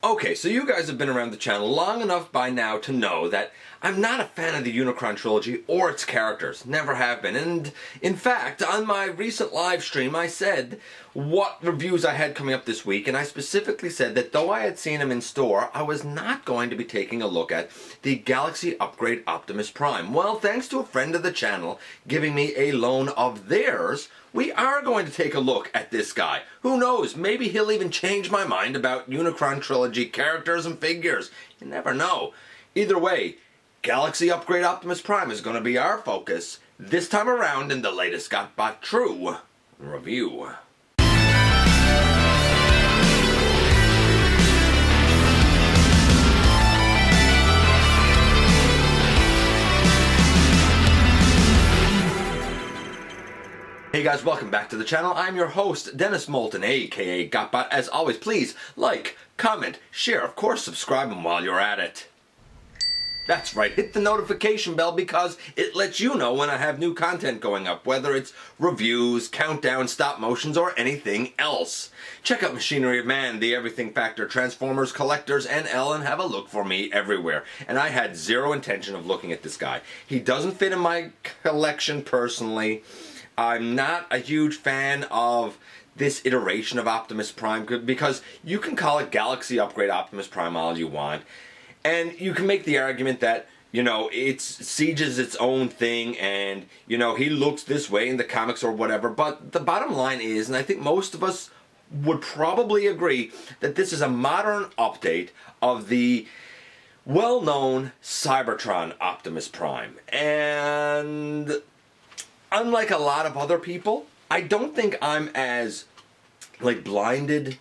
Okay, so you guys have been around the channel long enough by now to know that I'm not a fan of the Unicron Trilogy or its characters. Never have been. And in fact, on my recent live stream, I said what reviews I had coming up this week, and I specifically said that though I had seen them in store, I was not going to be taking a look at the Galaxy Upgrade Optimus Prime. Well, thanks to a friend of the channel giving me a loan of theirs, we are going to take a look at this guy. Who knows, maybe he'll even change my mind about Unicron Trilogy characters and figures. You never know. Either way, Galaxy Upgrade Optimus Prime is going to be our focus this time around in the latest GotBot True review. Hey guys, welcome back to the channel. I'm your host, Dennis Moulton, aka GotBot. As always, please like, comment, share, of course subscribe, and while you're at it, that's right, hit the notification bell because it lets you know when I have new content going up, whether it's reviews, countdown, stop motions, or anything else. Check out Machinery of Man, The Everything Factor, Transformers, Collectors, and Ellen. Have a look for me everywhere. And I had zero intention of looking at this guy. He doesn't fit in my collection personally. I'm not a huge fan of this iteration of Optimus Prime because you can call it Galaxy Upgrade Optimus Prime all you want. And you can make the argument that, you know, Siege is its own thing and, you know, he looks this way in the comics or whatever. But the bottom line is, and I think most of us would probably agree, that this is a modern update of the well-known Cybertron Optimus Prime. And unlike a lot of other people, I don't think I'm as, blinded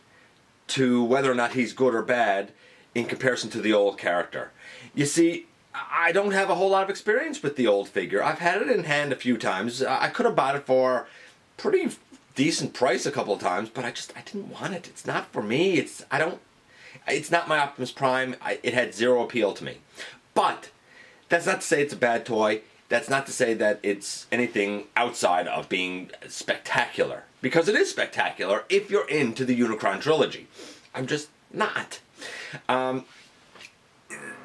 to whether or not he's good or bad in comparison to the old character. You see, I don't have a whole lot of experience with the old figure. I've had it in hand a few times. I could have bought it for pretty decent price a couple of times, but I didn't want it. It's not for me. It's not my Optimus Prime. It had zero appeal to me. But that's not to say it's a bad toy. That's not to say that it's anything outside of being spectacular. Because it is spectacular if you're into the Unicron Trilogy. I'm just not.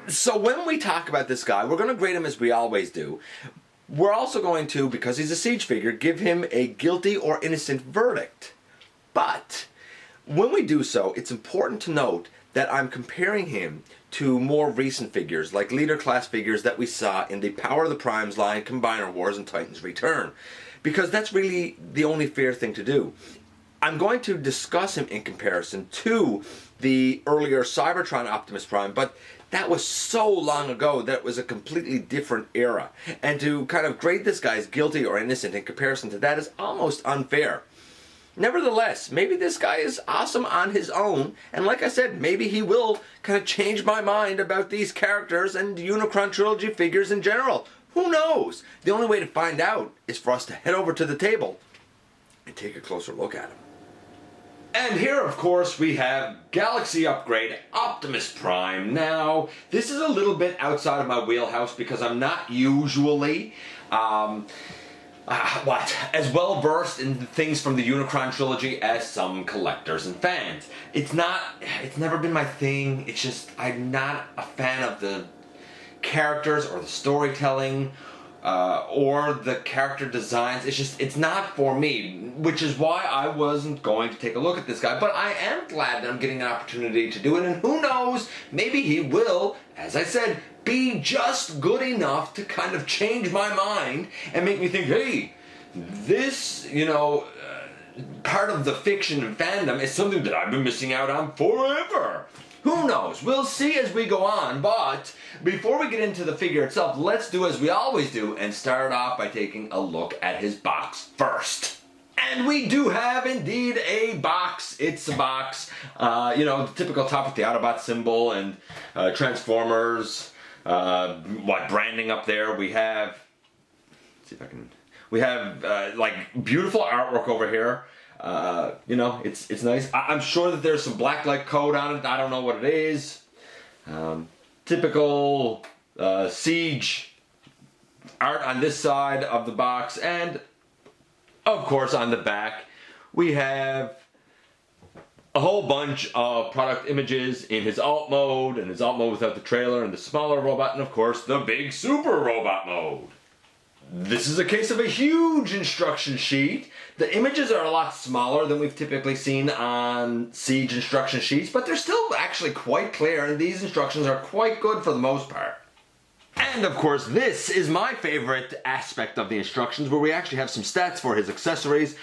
So when we talk about this guy, we're going to grade him as we always do. We're also going to, because he's a Siege figure, give him a guilty or innocent verdict. But when we do so, it's important to note that I'm comparing him to more recent figures, like leader class figures that we saw in the Power of the Primes line, Combiner Wars, and Titan's Return. Because that's really the only fair thing to do. I'm going to discuss him in comparison to the earlier Cybertron Optimus Prime, but that was so long ago that it was a completely different era. And to kind of grade this guy as guilty or innocent in comparison to that is almost unfair. Nevertheless, maybe this guy is awesome on his own, and like I said, maybe he will kind of change my mind about these characters and Unicron Trilogy figures in general. Who knows? The only way to find out is for us to head over to the table and take a closer look at him. And here, of course, we have Galaxy Upgrade Optimus Prime. Now, this is a little bit outside of my wheelhouse because I'm not usually as well versed in things from the Unicron Trilogy as some collectors and fans. It's never been my thing. It's just, I'm not a fan of the characters or the storytelling or the character designs. It's not for me, which is why I wasn't going to take a look at this guy. But I am glad that I'm getting an opportunity to do it, and who knows, maybe he will, as I said, be just good enough to kind of change my mind and make me think, hey, this, part of the fiction and fandom is something that I've been missing out on forever. Who knows? We'll see as we go on, but before we get into the figure itself, let's do as we always do and start off by taking a look at his box first. And we do have indeed a box. It's a box. The typical top with the Autobot symbol and Transformers, branding up there. We have, let's see if I can, we have beautiful artwork over here. It's nice. I'm sure that there's some blacklight code on it. I don't know what it is. Typical Siege art on this side of the box, and of course on the back we have a whole bunch of product images in his alt mode, and his alt mode without the trailer, and the smaller robot, and of course the big super robot mode. This is a case of a huge instruction sheet. The images are a lot smaller than we've typically seen on Siege instruction sheets, but they're still actually quite clear, and these instructions are quite good for the most part. And of course, this is my favorite aspect of the instructions, where we actually have some stats for his accessories.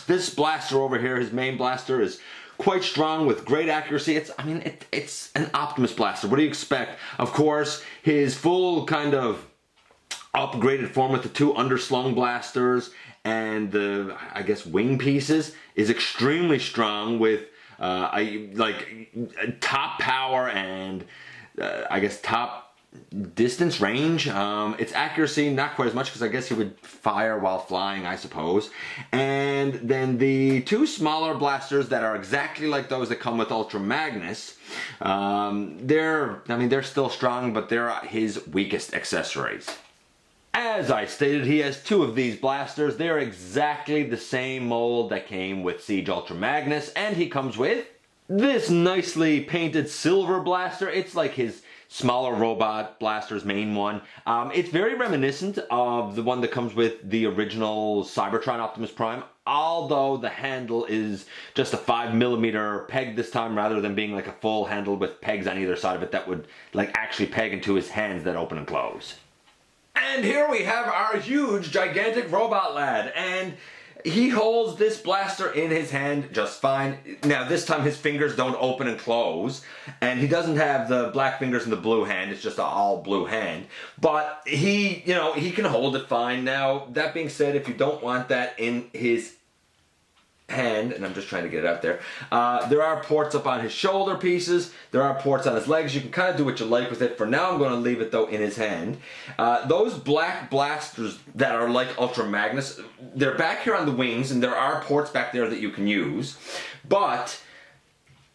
This blaster over here, his main blaster, is quite strong with great accuracy. It's an Optimus blaster. What do you expect? Of course, his full kind of upgraded form with the two underslung blasters and the, I guess, wing pieces is extremely strong with top power and I guess top distance range. Its accuracy not quite as much, because I guess he would fire while flying, I suppose. And then the two smaller blasters that are exactly like those that come with Ultra Magnus, they're still strong, but they're his weakest accessories. As I stated, he has two of these blasters. They're exactly the same mold that came with Siege Ultra Magnus, and he comes with this nicely painted silver blaster. It's like his smaller robot blaster's main one. It's very reminiscent of the one that comes with the original Cybertron Optimus Prime, although the handle is just a 5mm peg this time, rather than being like a full handle with pegs on either side of it that would like actually peg into his hands that open and close. And here we have our huge, gigantic robot lad, and he holds this blaster in his hand just fine. Now, this time his fingers don't open and close, and he doesn't have the black fingers in the blue hand. It's just an all blue hand. But he can hold it fine. Now, that being said, if you don't want that in his hand, and I'm just trying to get it out there, there are ports up on his shoulder pieces, there are ports on his legs. You can kind of do what you like with it. For now, I'm going to leave it though in his hand. Those black blasters that are like Ultra Magnus, they're back here on the wings, and there are ports back there that you can use. But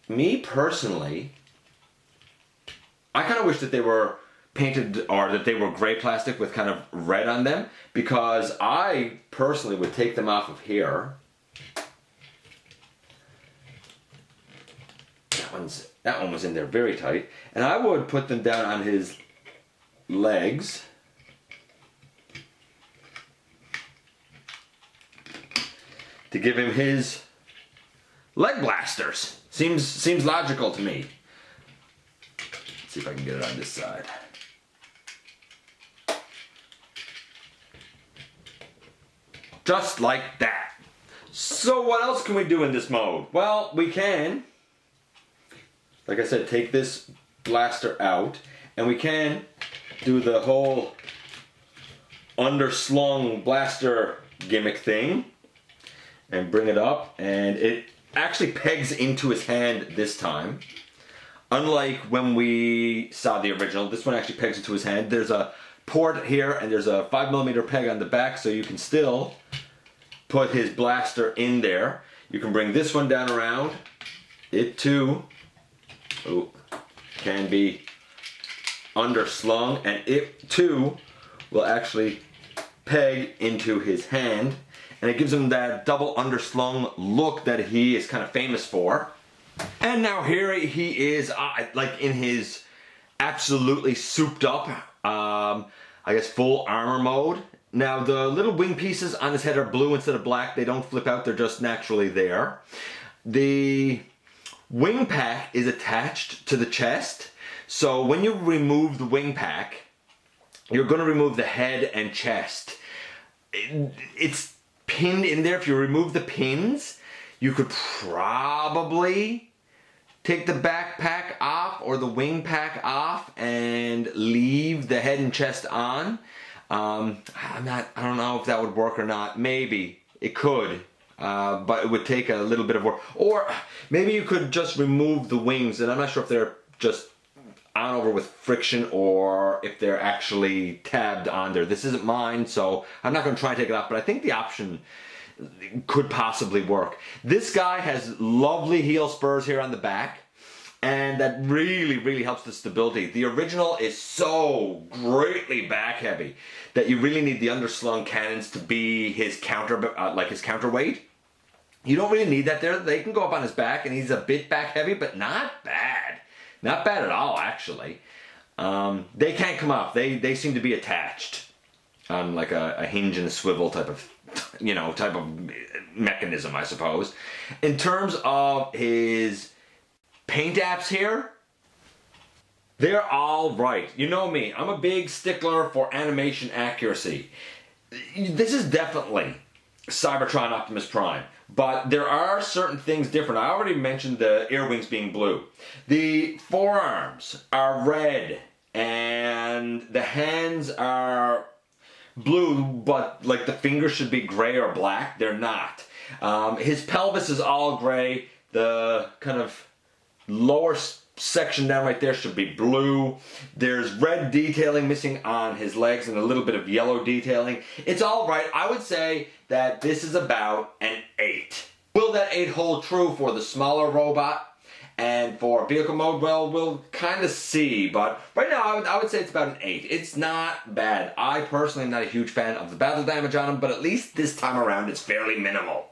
me personally, I kind of wish that they were painted, or that they were gray plastic with kind of red on them, because I personally would take them off of here. That one was in there very tight. And I would put them down on his legs. To give him his leg blasters. Seems logical to me. Let's see if I can get it on this side. Just like that. So what else can we do in this mode? Well, we can, like I said, take this blaster out, and we can do the whole underslung blaster gimmick thing and bring it up, and it actually pegs into his hand this time. Unlike when we saw the original, this one actually pegs into his hand. There's a port here, and there's a 5mm peg on the back, so you can still put his blaster in there. You can bring this one down around. It too can be underslung, and it too will actually peg into his hand, and it gives him that double underslung look that he is kind of famous for. And now here he is, like in his absolutely souped up, I guess full armor mode. Now the little wing pieces on his head are blue instead of black. They don't flip out, they're just naturally there. The wing pack is attached to the chest, so when you remove the wing pack, you're going to remove the head and chest. It's pinned in there. If you remove the pins, you could probably take the backpack off or the wing pack off and leave the head and chest on. I don't know if that would work or not. Maybe it could. But it would take a little bit of work. Or maybe you could just remove the wings, and I'm not sure if they're just on over with friction or if they're actually tabbed on there. This isn't mine, so I'm not going to try and take it off, but I think the option could possibly work. This guy has lovely heel spurs here on the back, and that really helps the stability. The original is so greatly back heavy that you really need the underslung cannons to be his counter, like his counterweight. You don't really need that there. They can go up on his back, and he's a bit back heavy, but not bad. Not bad at all, actually. They can't come off. They seem to be attached on like a hinge and a swivel type of, type of mechanism, I suppose. In terms of his paint apps here, they're all right. You know me. I'm a big stickler for animation accuracy. This is definitely Cybertron Optimus Prime. But there are certain things different. I already mentioned the ear wings being blue. The forearms are red and the hands are blue, but like the fingers should be gray or black. They're not. His pelvis is all gray. The kind of lower section down right there should be blue. There's red detailing missing on his legs and a little bit of yellow detailing. It's all right. I would say that this is about an 8. Will that 8 hold true for the smaller robot and for vehicle mode? Well, we'll kind of see, but right now I would say it's about an 8. It's not bad. I personally am not a huge fan of the battle damage on him, but at least this time around it's fairly minimal.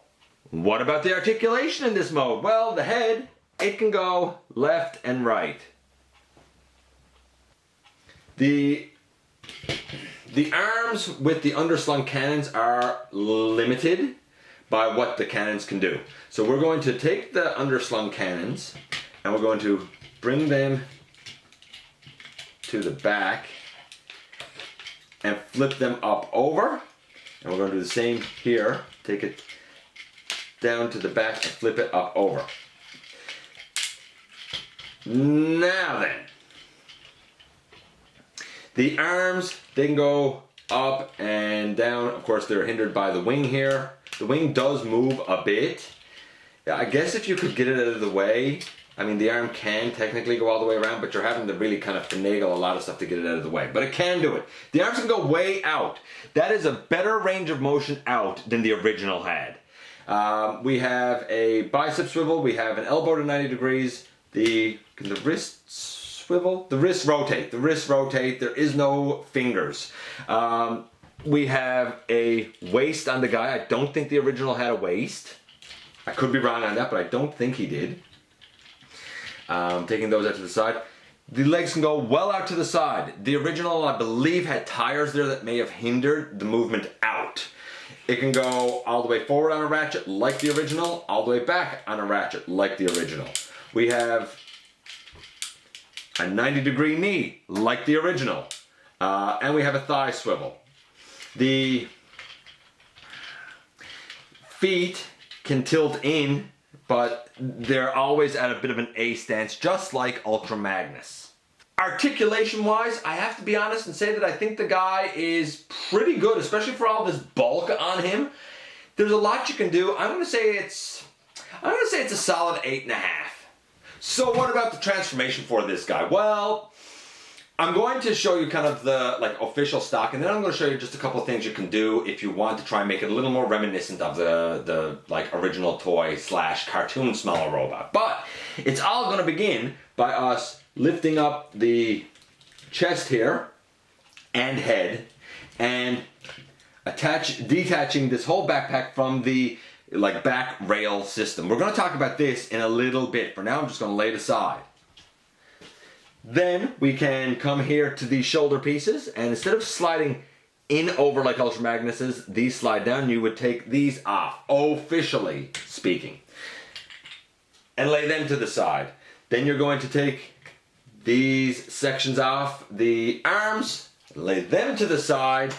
What about the articulation in this mode? Well, the head, it can go left and right. The arms with the underslung cannons are limited by what the cannons can do. So we're going to take the underslung cannons and we're going to bring them to the back and flip them up over. And we're going to do the same here. Take it down to the back and flip it up over. Now then, the arms, they can go up and down. Of course, they're hindered by the wing here. The wing does move a bit. I guess if you could get it out of the way, I mean, the arm can technically go all the way around, but you're having to really kind of finagle a lot of stuff to get it out of the way. But it can do it. The arms can go way out. That is a better range of motion out than the original had. We have a bicep swivel. We have an elbow to 90 degrees. Can the wrist swivel? The wrist rotate. The wrist rotate. There is no fingers. We have a waist on the guy. I don't think the original had a waist. I could be wrong on that, but I don't think he did. Taking those out to the side. The legs can go well out to the side. The original, I believe, had tires there that may have hindered the movement out. It can go all the way forward on a ratchet like the original, all the way back on a ratchet like the original. We have a 90-degree knee like the original. And we have a thigh swivel. The feet can tilt in, but they're always at a bit of an A stance, just like Ultra Magnus. Articulation-wise, I have to be honest and say that I think the guy is pretty good, especially for all this bulk on him. There's a lot you can do. I'm gonna say it's a solid 8.5. So what about the transformation for this guy? Well, I'm going to show you kind of the official stock, and then I'm going to show you just a couple of things you can do if you want to try and make it a little more reminiscent of the original toy / cartoon smaller robot. But it's all going to begin by us lifting up the chest here and head and detaching this whole backpack from the back rail system. We're going to talk about this in a little bit. For now, I'm just going to lay it aside. Then we can come here to these shoulder pieces, and instead of sliding in over like Ultra Magnus's, these slide down. You would take these off, officially speaking, and lay them to the side. Then you're going to take these sections off the arms, lay them to the side,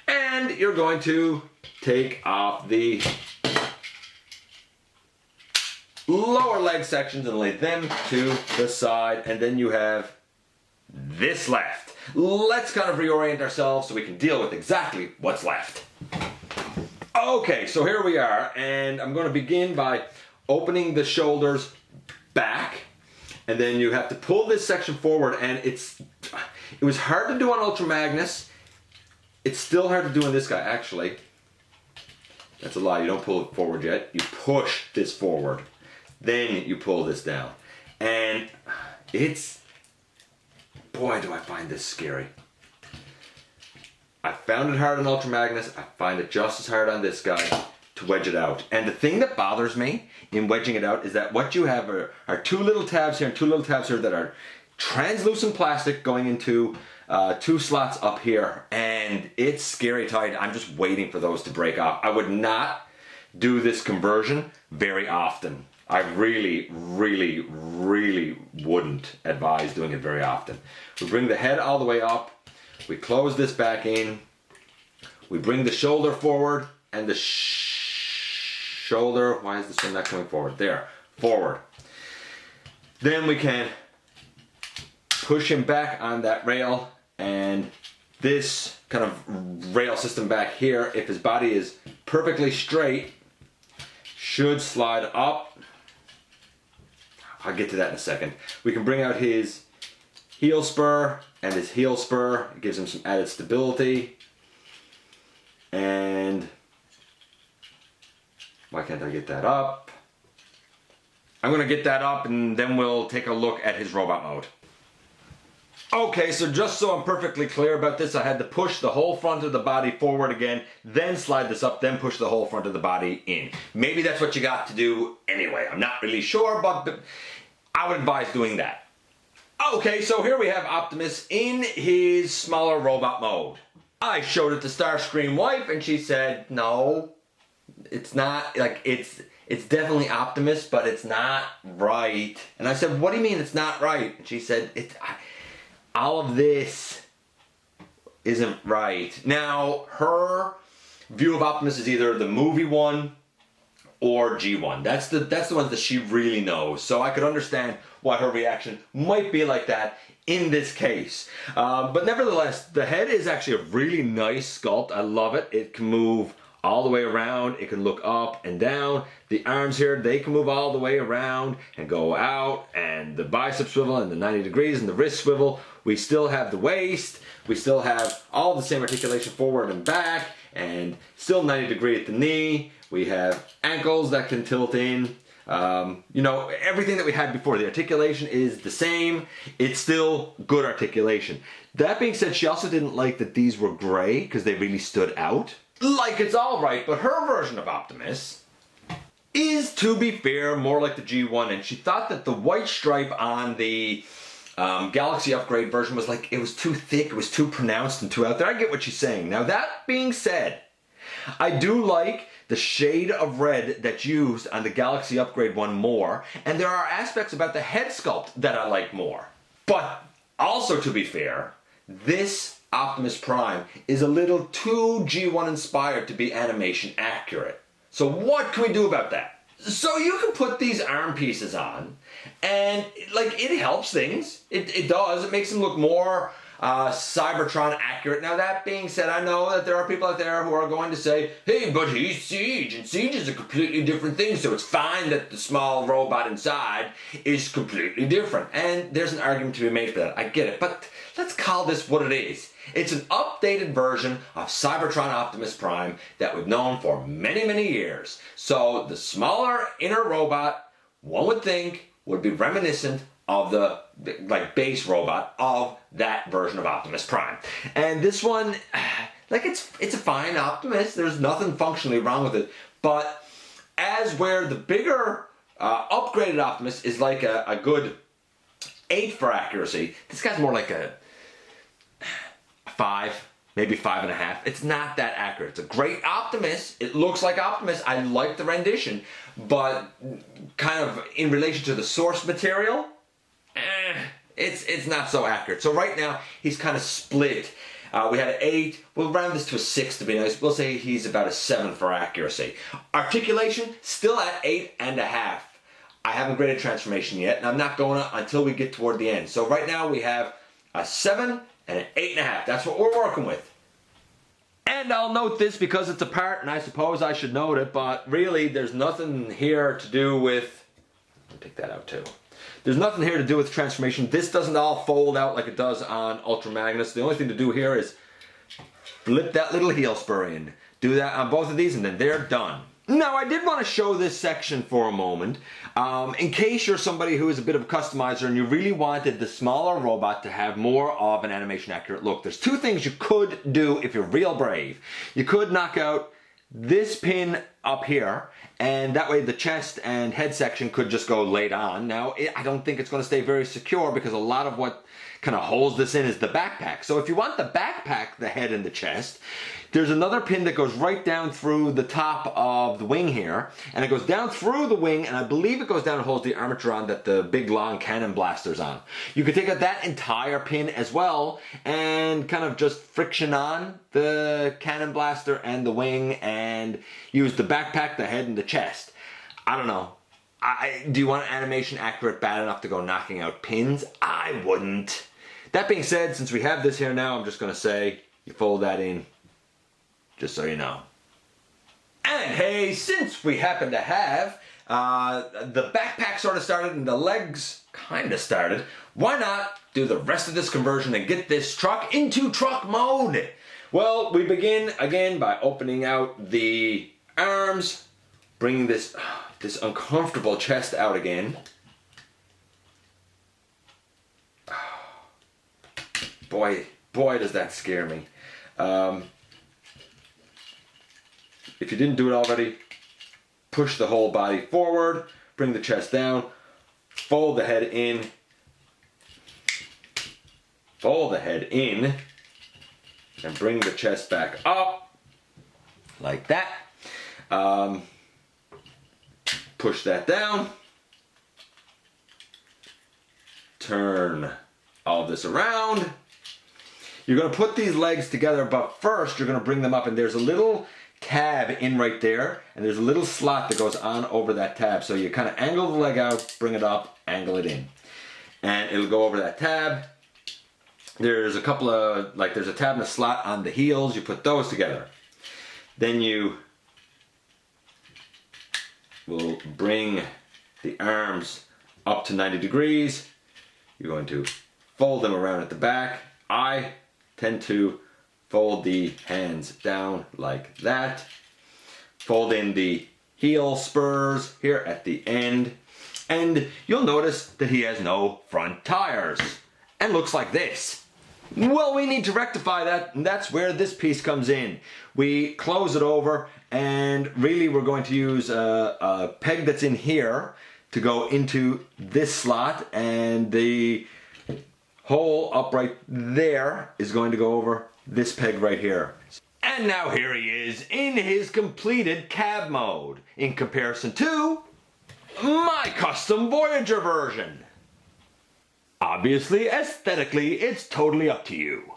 and you're going to take off the lower leg sections and lay them to the side, and then you have this left. Let's kind of reorient ourselves so we can deal with exactly what's left. Okay, so here we are, and I'm going to begin by opening the shoulders back, and then you have to pull this section forward, and it was hard to do on Ultra Magnus. It's still hard to do on this guy, actually. That's a lie, you don't pull it forward yet. You push this forward. Then you pull this down. And boy, do I find this scary. I found it hard on Ultra Magnus. I find it just as hard on this guy. to wedge it out. And the thing that bothers me in wedging it out is that what you have are two little tabs here and two little tabs here that are translucent plastic going into two slots up here, and it's scary tight. I'm just waiting for those to break off. I would not do this conversion very often. I really, really, really wouldn't advise doing it very often. We bring the head all the way up, we close this back in, we bring the shoulder forward, and the shoulder, why is this one not coming forward? There, forward. Then we can push him back on that rail, and this kind of rail system back here, if his body is perfectly straight, should slide up. I'll get to that in a second. We can bring out his heel spur and his heel spur. It gives him some added stability. And why can't I get that up? I'm gonna get that up and then we'll take a look at his robot mode. Okay, so just so I'm perfectly clear about this, I had to push the whole front of the body forward again, then slide this up, then push the whole front of the body in. Maybe that's what you got to do anyway. I'm not really sure, but I would advise doing that. Okay, so here we have Optimus in his smaller robot mode. I showed it to Starscream wife and she said, no, it's not, like, it's definitely Optimus, but it's not right. And I said, what do you mean it's not right? And she said, all of this isn't right. Now, her view of Optimus is either the movie one or G1. That's the ones that she really knows. So I could understand why her reaction might be like that in this case. But nevertheless, the head is actually a really nice sculpt. I love it. It can move all the way around. It can look up and down. The arms here, they can move all the way around and go out, and the bicep swivel and the 90 degrees and the wrist swivel. We still have the waist. We still have all the same articulation forward and back, and still 90 degree at the knee. We have ankles that can tilt in. You know, everything that we had before. The articulation is the same. It's still good articulation. That being said, she also didn't like that these were gray because they really stood out. Like, it's all right, but her version of Optimus is, to be fair, more like the G1, and she thought that the white stripe on the Galaxy Upgrade version was like, it was too thick, it was too pronounced and too out there. I get what she's saying. Now, that being said, I do like the shade of red that's used on the Galaxy Upgrade one more, and there are aspects about the head sculpt that I like more. But also, to be fair, this Optimus Prime is a little too G1 inspired to be animation accurate. So what can we do about that? So you can put these arm pieces on, and like, it helps things. It does. It makes them look more Cybertron accurate. Now, that being said, I know that there are people out there who are going to say, hey, but he's Siege, and Siege is a completely different thing, so it's fine that the small robot inside is completely different. And there's an argument to be made for that. I get it, but let's call this what it is. It's an updated version of Cybertron Optimus Prime that we've known for many, many years. So the smaller inner robot, one would think, would be reminiscent of the base robot of that version of Optimus Prime. And this one, like, it's a fine Optimus. There's nothing functionally wrong with it. But as where the bigger upgraded Optimus is like a good 8 for accuracy, this guy's more like a 5, maybe 5.5. It's not that accurate. It's a great Optimus. It looks like Optimus. I like the rendition, but kind of in relation to the source material, it's not so accurate. So right now, he's kind of split. We had an 8. We'll round this to a 6 to be nice. We'll say he's about a 7 for accuracy. Articulation, still at 8.5. I haven't graded transformation yet, and I'm not going to until we get toward the end. So right now we have a 7 and an 8.5. That's what we're working with. And I'll note this because it's a part, and I suppose I should note it, but really there's nothing here to do with... I'll take that out too. There's nothing here to do with transformation. This doesn't all fold out like it does on Ultra Magnus. The only thing to do here is flip that little heel spur in. Do that on both of these, and then they're done. Now, I did want to show this section for a moment, in case you're somebody who is a bit of a customizer and you really wanted the smaller robot to have more of an animation accurate look. There's two things you could do if you're real brave. You could knock out this pin up here, and that way the chest and head section could just go laid on. Now, I don't think it's going to stay very secure because a lot of what kind of holds this in is the backpack. So if you want the backpack, the head and the chest, there's another pin that goes right down through the top of the wing here, and it goes down through the wing, and I believe it goes down and holds the armature on that the big long cannon blaster's on. You could take out that entire pin as well and kind of just friction on the cannon blaster and the wing and use the backpack, the head, and the chest. I don't know. Do you want animation accurate bad enough to go knocking out pins? I wouldn't. That being said, since we have this here now, I'm just going to say you fold that in, just so you know. And hey, since we happen to have the backpack sort of started and the legs kind of started, why not do the rest of this conversion and get this truck into truck mode? Well, we begin again by opening out the arms, bringing this uncomfortable chest out again. Boy, does that scare me. If you didn't do it already, push the whole body forward, bring the chest down, fold the head in, and bring the chest back up, like that. Push that down, turn all this around. You're going to put these legs together, but first you're going to bring them up, and there's a little tab in right there, and there's a little slot that goes on over that tab. So you kind of angle the leg out, bring it up, angle it in, and it'll go over that tab. There's a couple of, there's a tab and a slot on the heels. You put those together. Then you will bring the arms up to 90 degrees. You're going to fold them around at the back. I tend to fold the hands down like that. Fold in the heel spurs here at the end. And you'll notice that he has no front tires. And looks like this. Well, we need to rectify that, and that's where this piece comes in. We close it over, and really we're going to use a peg that's in here to go into this slot, and the hole up right there is going to go over this peg right here. And now here he is in his completed cab mode in comparison to my custom Voyager version. Obviously, aesthetically, it's totally up to you.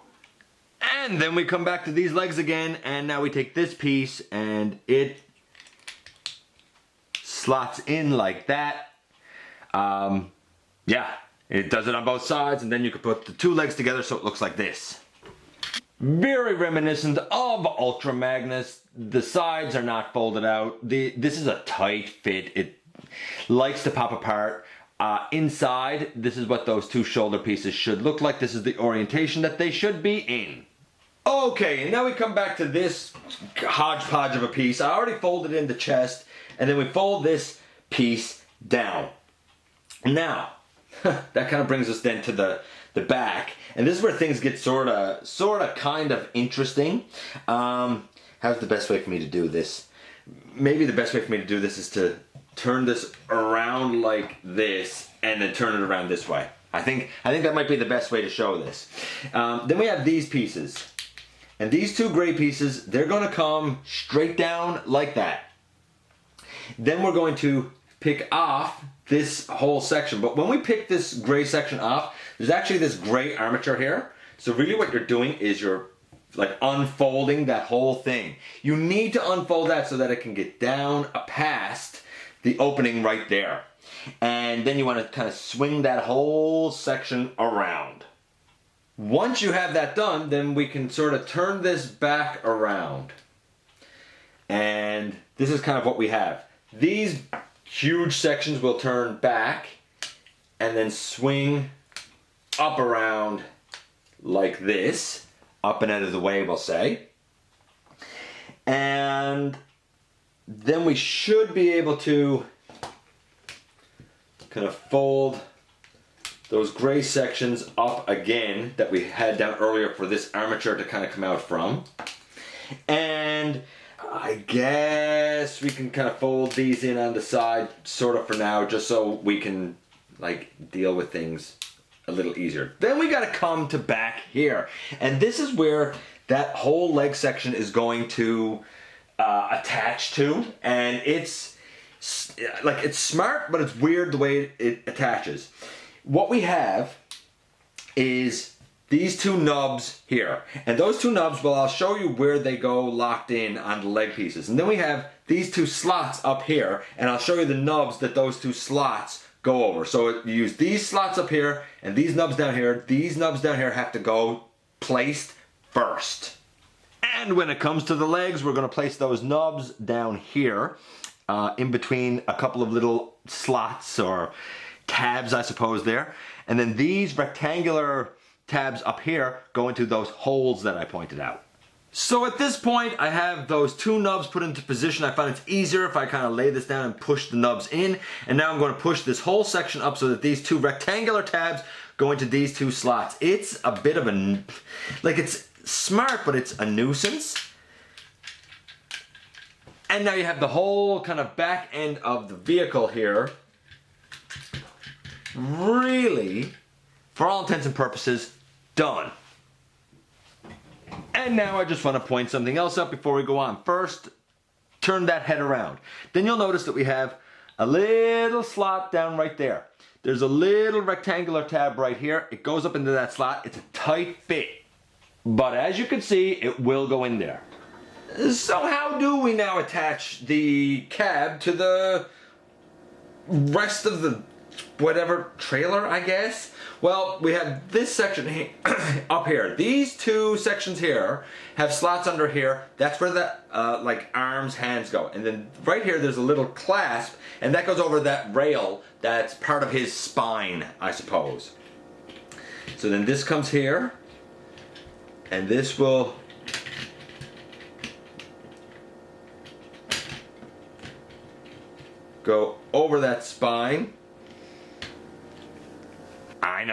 And then we come back to these legs again, and now we take this piece and it slots in like that. Yeah, it does it on both sides, and then you can put the two legs together so it looks like this. Very reminiscent of Ultra Magnus. The sides are not folded out. This is a tight fit. It likes to pop apart. Inside, this is what those two shoulder pieces should look like. This is the orientation that they should be in. Okay, and now we come back to this hodgepodge of a piece. I already folded in the chest, and then we fold this piece down. Now, that kind of brings us then to the back, and this is where things get sort of kind of interesting. How's the best way for me to do this? Maybe the best way for me to do this is to turn this around like this and then turn it around this way. I think that might be the best way to show this. Then we have these pieces, and these two gray pieces, they're going to come straight down like that. Then we're going to pick off this whole section, but when we pick this gray section off, there's actually this gray armature here. So really what you're doing is you're like unfolding that whole thing. You need to unfold that so that it can get down past the opening right there. And then you want to kind of swing that whole section around. Once you have that done, then we can sort of turn this back around. And this is kind of what we have. These huge sections will turn back and then swing up around like this. Up and out of the way, we'll say. And then we should be able to kind of fold those gray sections up again that we had down earlier for this armature to kind of come out from. And I guess we can kind of fold these in on the side, sort of for now, just so we can like deal with things a little easier. Then we gotta come to back here. And this is where that whole leg section is going to attach to. And it's like, it's smart, but it's weird the way it attaches. What we have is these two nubs here. And those two nubs, well, I'll show you where they go locked in on the leg pieces. And then we have these two slots up here, and I'll show you the nubs that those two slots go over. So you use these slots up here, and these nubs down here. These nubs down here have to go placed first. And when it comes to the legs, we're gonna place those nubs down here, in between a couple of little slots or tabs, I suppose, there. And then these rectangular tabs up here go into those holes that I pointed out. So at this point, I have those two nubs put into position. I find it's easier if I kind of lay this down and push the nubs in. And now I'm going to push this whole section up so that these two rectangular tabs go into these two slots. It's a bit of a, like, it's smart, but it's a nuisance. And now you have the whole kind of back end of the vehicle here. Really, for all intents and purposes, done. And now I just want to point something else out before we go on. First, turn that head around. Then you'll notice that we have a little slot down right there. There's a little rectangular tab right here. It goes up into that slot. It's a tight fit. But as you can see, it will go in there. So how do we now attach the cab to the rest of the whatever trailer, I guess? Well, we have this section up here. These two sections here have slots under here. That's where the like arms, hands go. And then right here there's a little clasp, and that goes over that rail that's part of his spine, I suppose. So then this comes here, and this will go over that spine. I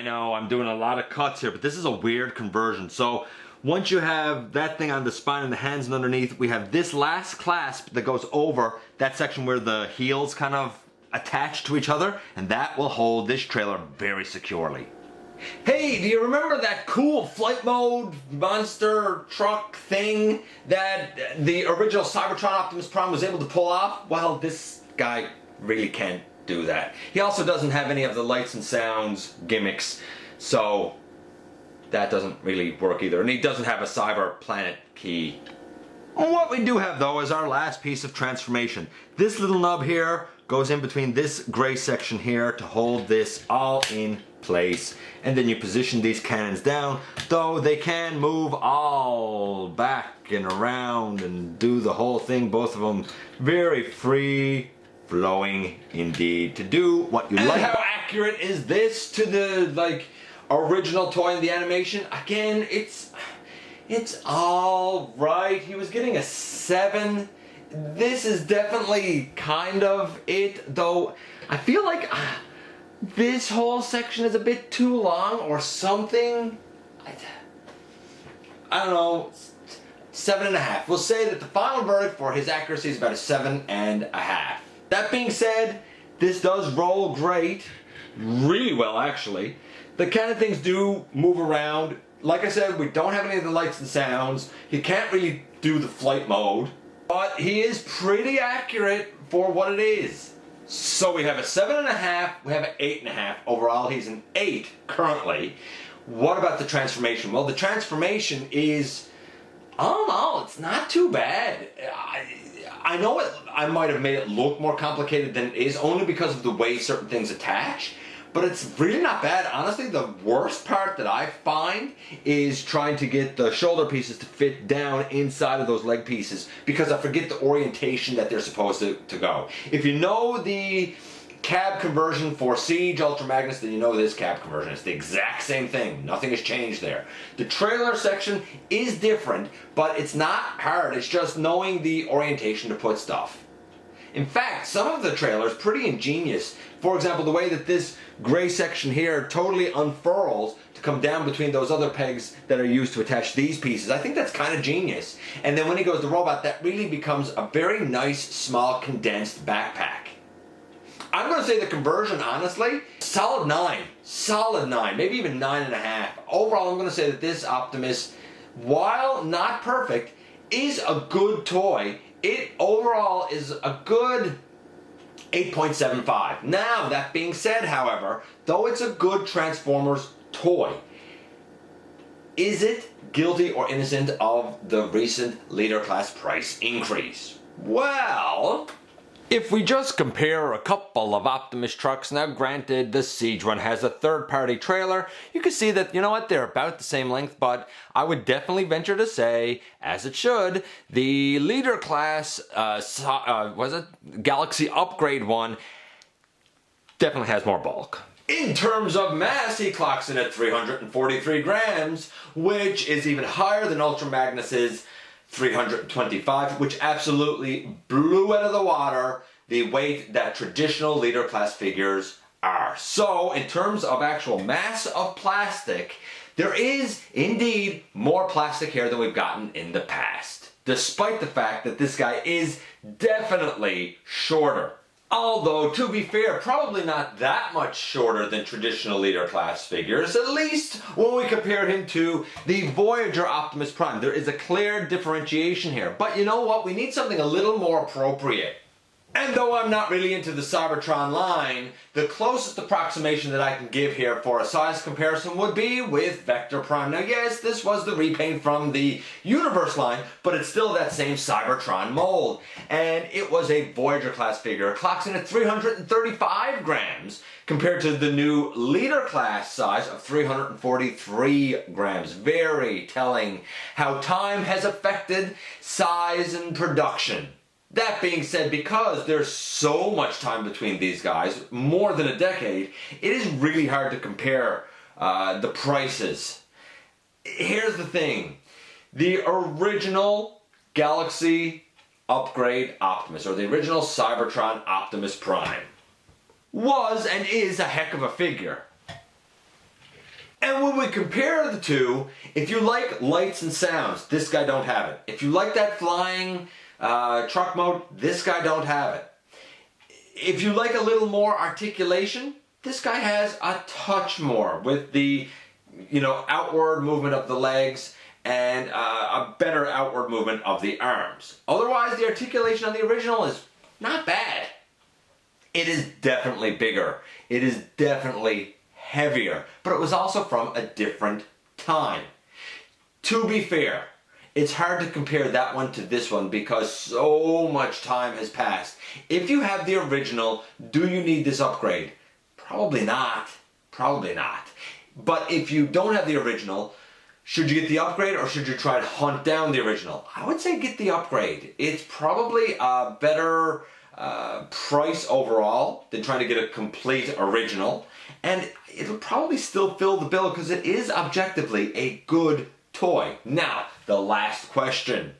know, I'm doing a lot of cuts here, but this is a weird conversion. So once you have that thing on the spine and the hands and underneath, we have this last clasp that goes over that section where the heels kind of attach to each other, and that will hold this trailer very securely. Hey, do you remember that cool flight mode monster truck thing that the original Cybertron Optimus Prime was able to pull off? Well, this guy really can't do that. He also doesn't have any of the lights and sounds gimmicks, so that doesn't really work either. And he doesn't have a Cyber Planet key. What we do have though is our last piece of transformation. This little nub here goes in between this gray section here to hold this all in place. And then you position these cannons down, though they can move all back and around and do the whole thing, both of them very free flowing indeed to do what you like. How accurate is this to the like original toy in the animation? Again, it's all right. He was getting a 7. This is definitely kind of it, though I feel like this whole section is a bit too long or something. I don't know. 7.5. We'll say that the final verdict for his accuracy is about a 7.5. That being said, this does roll great. Really well, actually. The kind of things do move around. Like I said, we don't have any of the lights and sounds. He can't really do the flight mode. But he is pretty accurate for what it is. So we have a 7.5, we have an 8.5. Overall, he's an 8 currently. What about the transformation? Well, the transformation is, all in all, it's not too bad. I know I might have made it look more complicated than it is, only because of the way certain things attach, but it's really not bad. Honestly, the worst part that I find is trying to get the shoulder pieces to fit down inside of those leg pieces, because I forget the orientation that they're supposed to go. If you know the cab conversion for Siege Ultra Magnus, then you know this cab conversion. It's the exact same thing. Nothing has changed there. The trailer section is different, but it's not hard. It's just knowing the orientation to put stuff. In fact, some of the trailers pretty ingenious. For example, the way that this gray section here totally unfurls to come down between those other pegs that are used to attach these pieces. I think that's kind of genius. And then when he goes to robot, that really becomes a very nice, small, condensed backpack. I'm going to say the conversion, honestly, solid 9. Solid 9, maybe even 9.5. Overall, I'm going to say that this Optimus, while not perfect, is a good toy. It overall is a good 8.75. Now, that being said, however, though it's a good Transformers toy, is it guilty or innocent of the recent leader class price increase? Well, if we just compare a couple of Optimus trucks, now granted the Siege one has a third-party trailer, you can see that, you know what, they're about the same length, but I would definitely venture to say, as it should, the leader class, was it Galaxy Upgrade one, definitely has more bulk. In terms of mass, he clocks in at 343 grams, which is even higher than Ultra Magnus's 325, which absolutely blew out of the water the weight that traditional leader class figures are. So, in terms of actual mass of plastic, there is indeed more plastic here than we've gotten in the past, despite the fact that this guy is definitely shorter. Although, to be fair, probably not that much shorter than traditional leader class figures, at least when we compare him to the Voyager Optimus Prime. There is a clear differentiation here. But you know what? We need something a little more appropriate. And though I'm not really into the Cybertron line, the closest approximation that I can give here for a size comparison would be with Vector Prime. Now yes, this was the repaint from the Universe line, but it's still that same Cybertron mold. And it was a Voyager class figure. It clocks in at 335 grams compared to the new leader class size of 343 grams. Very telling how time has affected size and production. That being said, because there's so much time between these guys, more than a decade, it is really hard to compare the prices. Here's the thing. The original Galaxy Upgrade Optimus, or the original Cybertron Optimus Prime, was and is a heck of a figure. And when we compare the two, if you like lights and sounds, this guy don't have it. If you like that flying truck mode, this guy don't have it. If you like a little more articulation, this guy has a touch more with the, outward movement of the legs and a better outward movement of the arms. Otherwise, the articulation on the original is not bad. It is definitely bigger. It is definitely heavier, but it was also from a different time. To be fair, it's hard to compare that one to this one because so much time has passed. If you have the original, do you need this upgrade? Probably not. Probably not. But if you don't have the original, should you get the upgrade or should you try to hunt down the original? I would say get the upgrade. It's probably a better price overall than trying to get a complete original. And it'll probably still fill the bill because it is objectively a good toy. Now, the last question.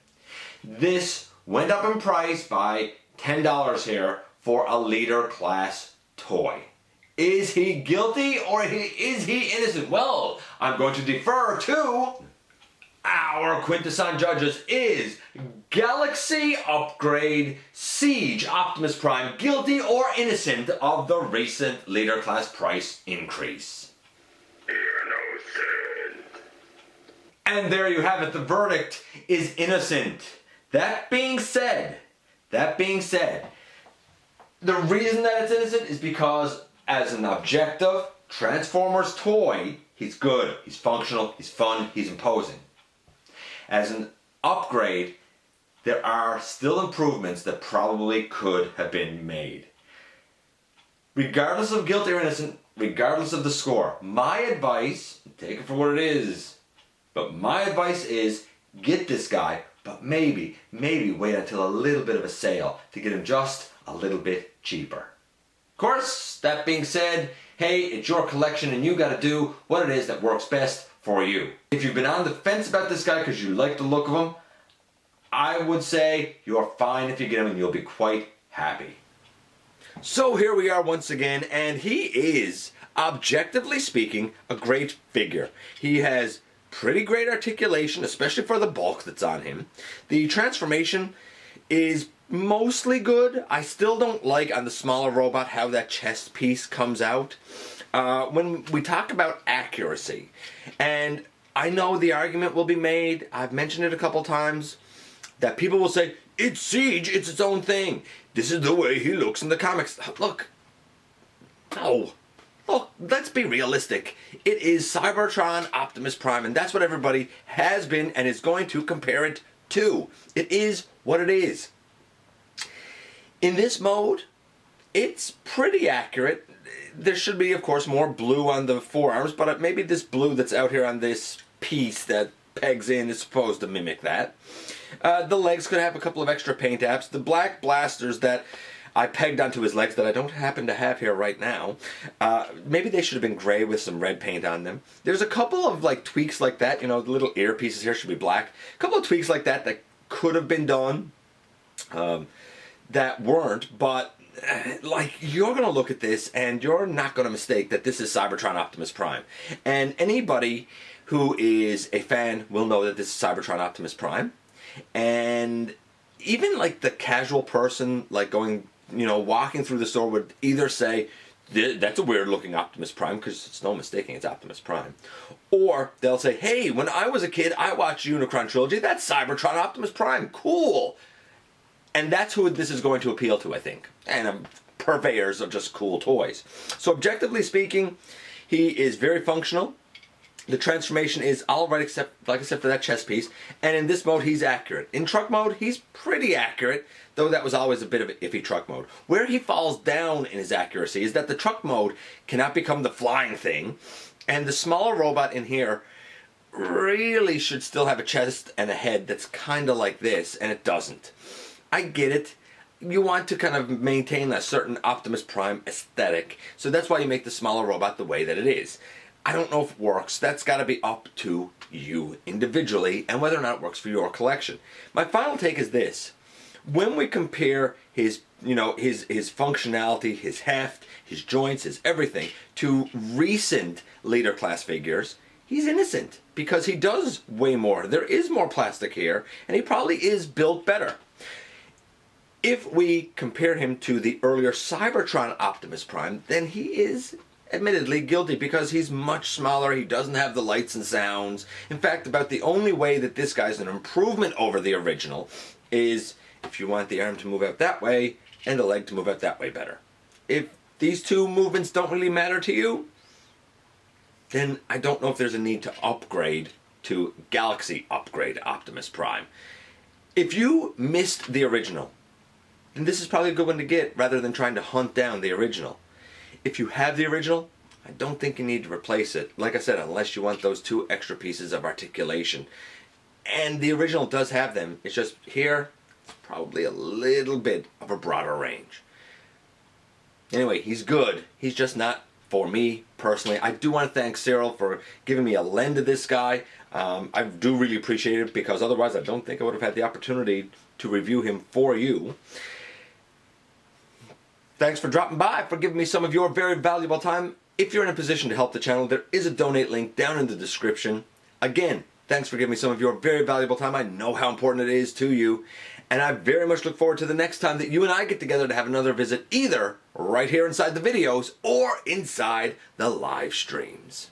This went up in price by $10 here for a leader class toy. Is he guilty or is he innocent? Well, I'm going to defer to our quintessence judges. Is Galaxy Upgrade Siege Optimus Prime guilty or innocent of the recent leader class price increase? And there you have it. The verdict is innocent. That being said, the reason that it's innocent is because as an objective Transformers toy, he's good, he's functional, he's fun, he's imposing. As an upgrade, there are still improvements that probably could have been made. Regardless of guilty or innocent, regardless of the score, my advice, take it for what it is, but my advice is get this guy, but maybe wait until a little bit of a sale to get him just a little bit cheaper. Of course, that being said, hey, it's your collection and you gotta do what it is that works best for you. If you've been on the fence about this guy because you like the look of him, I would say you're fine if you get him and you'll be quite happy. So here we are once again, and he is, objectively speaking, a great figure. He has pretty great articulation, especially for the bulk that's on him. The transformation is mostly good. I still don't like on the smaller robot how that chest piece comes out. When we talk about accuracy, and I know the argument will be made, I've mentioned it a couple times, that people will say, it's Siege, it's its own thing. This is the way he looks in the comics. Look, no. Look, let's be realistic. It is Cybertron Optimus Prime, and that's what everybody has been and is going to compare it to. It is what it is. In this mode, it's pretty accurate. There should be, of course, more blue on the forearms, but maybe this blue that's out here on this piece that pegs in is supposed to mimic that. The legs could have a couple of extra paint apps. The black blasters that I pegged onto his legs that I don't happen to have here right now, maybe they should have been gray with some red paint on them. There's a couple of like tweaks like that, you know, the little ear pieces here should be black. A couple of tweaks like that that could have been done that weren't, but like, you're going to look at this and you're not going to mistake that this is Cybertron Optimus Prime. And anybody who is a fan will know that this is Cybertron Optimus Prime. And even like the casual person, like going, you know, walking through the store would either say, that's a weird looking Optimus Prime, because it's no mistaking it's Optimus Prime. Or they'll say, hey, when I was a kid, I watched Unicron Trilogy. That's Cybertron Optimus Prime. Cool. And that's who this is going to appeal to, I think. And purveyors of just cool toys. So objectively speaking, he is very functional. The transformation is alright, except, like I said, for that chest piece. And in this mode, he's accurate. In truck mode, he's pretty accurate, though that was always a bit of an iffy truck mode. Where he falls down in his accuracy is that the truck mode cannot become the flying thing. And the smaller robot in here really should still have a chest and a head that's kind of like this, and it doesn't. I get it. You want to kind of maintain a certain Optimus Prime aesthetic, so that's why you make the smaller robot the way that it is. I don't know if it works. That's got to be up to you individually and whether or not it works for your collection. My final take is this. When we compare his, his functionality, his heft, his joints, his everything to recent later class figures, he's innocent because he does way more. There is more plastic here, and he probably is built better. If we compare him to the earlier Cybertron Optimus Prime, then he is admittedly guilty because he's much smaller. He doesn't have the lights and sounds. In fact, about the only way that this guy's an improvement over the original is if you want the arm to move out that way and the leg to move out that way better. If these two movements don't really matter to you, then I don't know if there's a need to upgrade to Galaxy Upgrade Optimus Prime. If you missed the original, then this is probably a good one to get rather than trying to hunt down the original. If you have the original, I don't think you need to replace it. Like I said, unless you want those 2 extra pieces of articulation. And the original does have them. It's just here, it's probably a little bit of a broader range. Anyway, he's good. He's just not for me personally. I do want to thank Cyril for giving me a lend to this guy. I do really appreciate it because otherwise I don't think I would have had the opportunity to review him for you. Thanks for dropping by, for giving me some of your very valuable time. If you're in a position to help the channel, there is a donate link down in the description. Again, thanks for giving me some of your very valuable time. I know how important it is to you. And I very much look forward to the next time that you and I get together to have another visit, either right here inside the videos or inside the live streams.